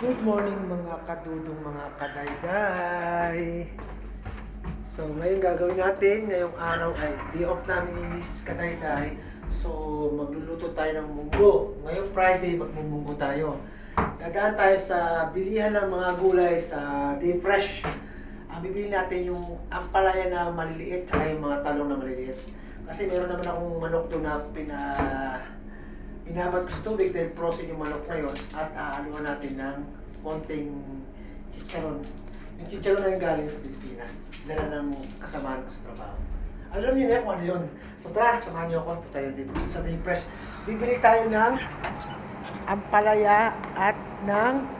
Good morning mga kadudong mga kadayday. So ngayon gagawin natin, ngayong araw ay day off namin ni Mrs. Kadayday. So magluluto tayo ng munggo. Ngayong Friday magmumunggo tayo. Dadaan tayo sa bilihan ng mga gulay sa Day Fresh. Ang bibili natin yung ampalaya na maliliit at yung mga talong na maliliit. Kasi meron naman akong manok doon na binabad ko sa tubig dahil frozen yung manok na yun at aaluan natin ng konting chicharon. Yung chicharon na yung galing sa Pilipinas. Dala ng kasamaan ko sa trabaho. Alam niyo na kung ano yun. So tara, samahan niyo ako. Punta tayo dito sa Day Fresh. Bibili tayo ng ampalaya at ng